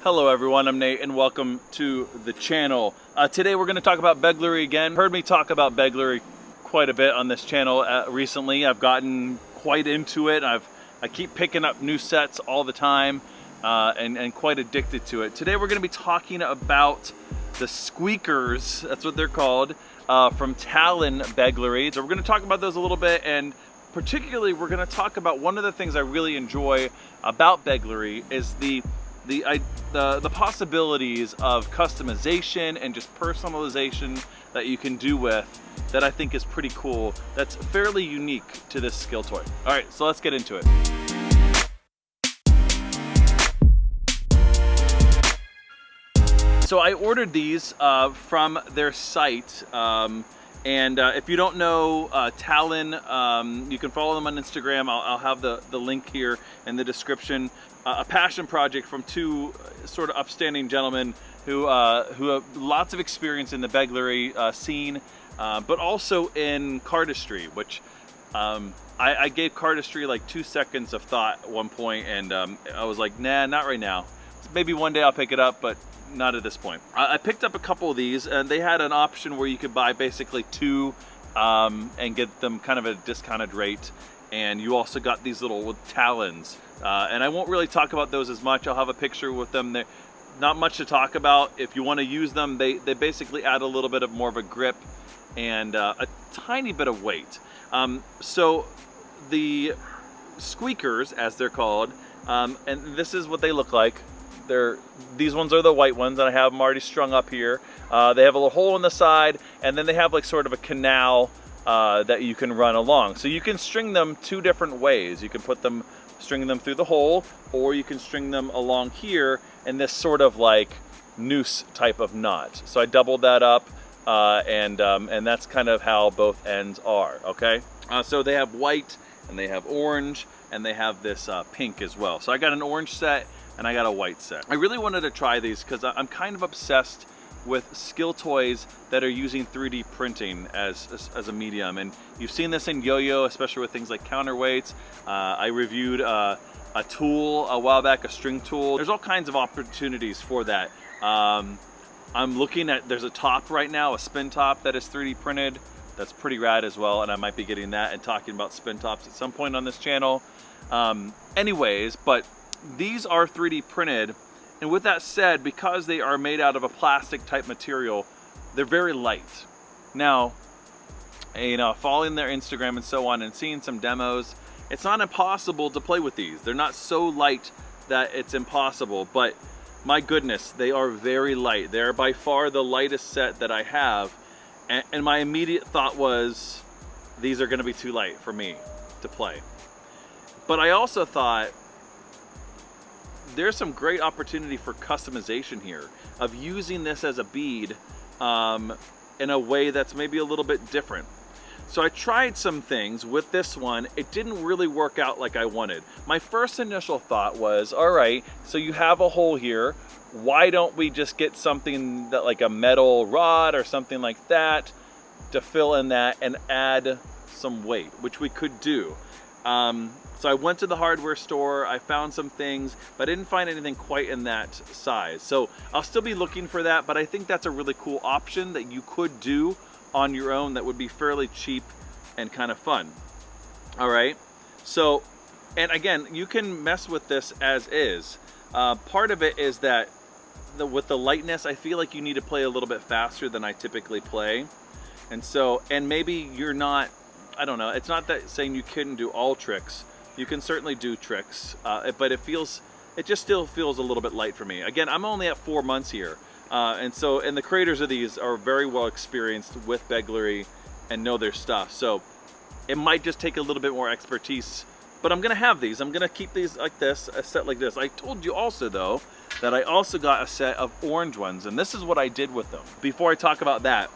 Hello everyone, I'm Nate and welcome to the channel. Today we're going to talk about Begleri again. Heard me talk about Begleri quite a bit on this channel recently. I've gotten quite into it. I keep picking up new sets all the time and quite addicted to it. Today we're going to be talking about the Squeakers, that's what they're called, from Talon Begleri. So we're going to talk about those a little bit, and particularly we're going to talk about one of the things I really enjoy about Begleri is the possibilities of customization and just personalization that you can do with that I think is pretty cool. That's fairly unique to this skill toy. All right, so let's get into it. So I ordered these from their site. If you don't know Talon, you can follow them on Instagram. I'll have the link here in the description. A passion project from two sort of upstanding gentlemen who have lots of experience in the Begleri scene, but also in cardistry, which I gave cardistry like 2 seconds of thought at one point, and I was like, nah, not right now. Maybe one day I'll pick it up, but not at this point. I picked up a couple of these, and they had an option where you could buy basically two and get them kind of at a discounted rate. And you also got these little talons. And I won't really talk about those as much. I'll have a picture with them. They're not much to talk about. If you want to use them, they basically add a little bit of more of a grip and a tiny bit of weight. So the Squeakers, as they're called, and this is what they look like. These ones are the white ones, and I have them already strung up here. They have a little hole in the side, and then they have like sort of a canal that you can run along. So you can string them two different ways. You can string them through the hole, or you can string them along here in this sort of like noose type of knot. So I doubled that up, and that's kind of how both ends are, okay? So they have white, and they have orange, and they have this pink as well. So I got an orange set, and I got a white set. I really wanted to try these because I'm kind of obsessed with skill toys that are using 3D printing as a medium. And you've seen this in yo-yo, especially with things like counterweights. I reviewed a tool a while back, a string tool. There's all kinds of opportunities for that. I'm looking at, there's a top right now, a spin top that is 3D printed. That's pretty rad as well, and I might be getting that and talking about spin tops at some point on this channel. Anyways, but these are 3D printed. And with that said, because they are made out of a plastic type material, they're very light. Now, you know, following their Instagram and so on and seeing some demos, it's not impossible to play with these. They're not so light that it's impossible, but my goodness, they are very light. They're by far the lightest set that I have. And my immediate thought was, these are gonna be too light for me to play. But I also thought, there's some great opportunity for customization here of using this as a bead in a way that's maybe a little bit different. So I tried some things with this one. It didn't really work out like I wanted. My first initial thought was, all right, so you have a hole here. Why don't we just get something that like a metal rod or something like that to fill in that and add some weight, which we could do. So I went to the hardware store, I found some things, but I didn't find anything quite in that size. So I'll still be looking for that, but I think that's a really cool option that you could do on your own that would be fairly cheap and kind of fun. All right, so, and again, you can mess with this as is. Part of it is that with the lightness, I feel like you need to play a little bit faster than I typically play. And so, and maybe you're not, I don't know, it's not that saying you couldn't do all tricks. You can certainly do tricks, but it just still feels a little bit light for me. Again, I'm only at 4 months here. And the creators of these are very well experienced with Begleri and know their stuff. So it might just take a little bit more expertise, but I'm gonna have these. I'm gonna keep these like this, a set like this. I told you also though, that I also got a set of orange ones, and this is what I did with them. Before I talk about that,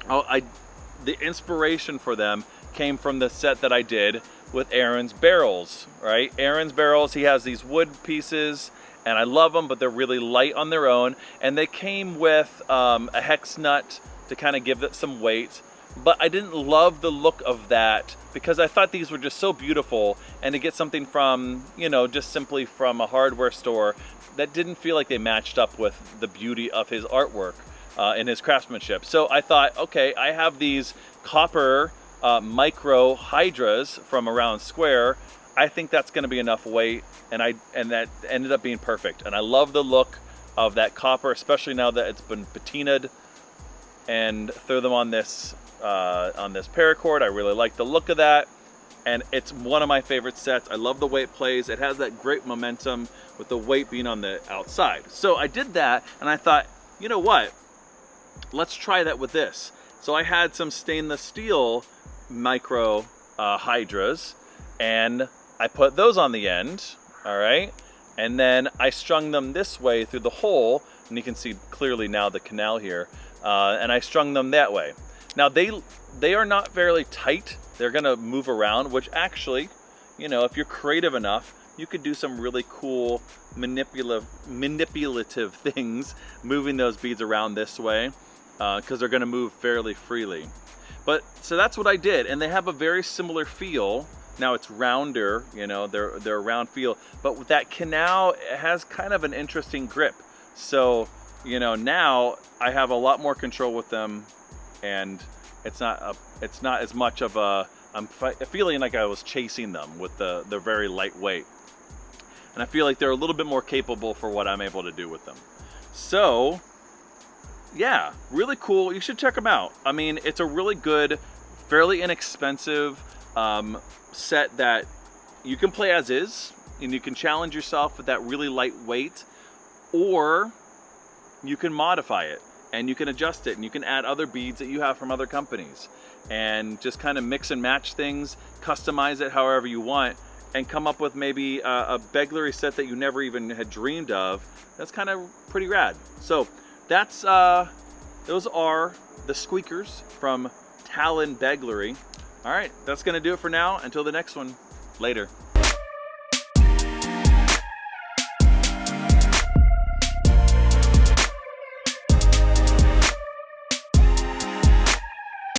the inspiration for them came from the set that I did with Aaron's barrels, right? Aaron's barrels, he has these wood pieces, and I love them, but they're really light on their own. And they came with a hex nut to kind of give it some weight. But I didn't love the look of that because I thought these were just so beautiful, and to get something from, you know, just simply from a hardware store that didn't feel like they matched up with the beauty of his artwork and his craftsmanship. So I thought, okay, I have these copper micro hydras from around Square. I think that's going to be enough weight, and that ended up being perfect. And I love the look of that copper, especially now that it's been patinaed. And throw them on this paracord. I really like the look of that, and it's one of my favorite sets. I love the way it plays. It has that great momentum with the weight being on the outside. So I did that, and I thought, you know what? Let's try that with this. So I had some stainless steel micro hydras, and I put those on the end, all right? And then I strung them this way through the hole, and you can see clearly now the canal here, and I strung them that way. Now they are not very tight. They're gonna move around, which actually, you know, if you're creative enough, you could do some really cool manipulative things, moving those beads around this way, because they're gonna move fairly freely. But so that's what I did, and they have a very similar feel. Now it's rounder, you know, they're a round feel, but with that canal, it has kind of an interesting grip. So, you know, now I have a lot more control with them, and it's not as much of a, I'm feeling like I was chasing them with the very lightweight. And I feel like they're a little bit more capable for what I'm able to do with them. So, yeah, really cool. You should check them out. I mean, it's a really good, fairly inexpensive set that you can play as is, and you can challenge yourself with that really lightweight, or you can modify it and you can adjust it, and you can add other beads that you have from other companies, and just kind of mix and match things, customize it however you want, and come up with maybe a Begleri set that you never even had dreamed of. That's kind of pretty rad. So that's those are the Squeakers from Talon Begleri. All right, that's gonna do it for now. Until the next one, later.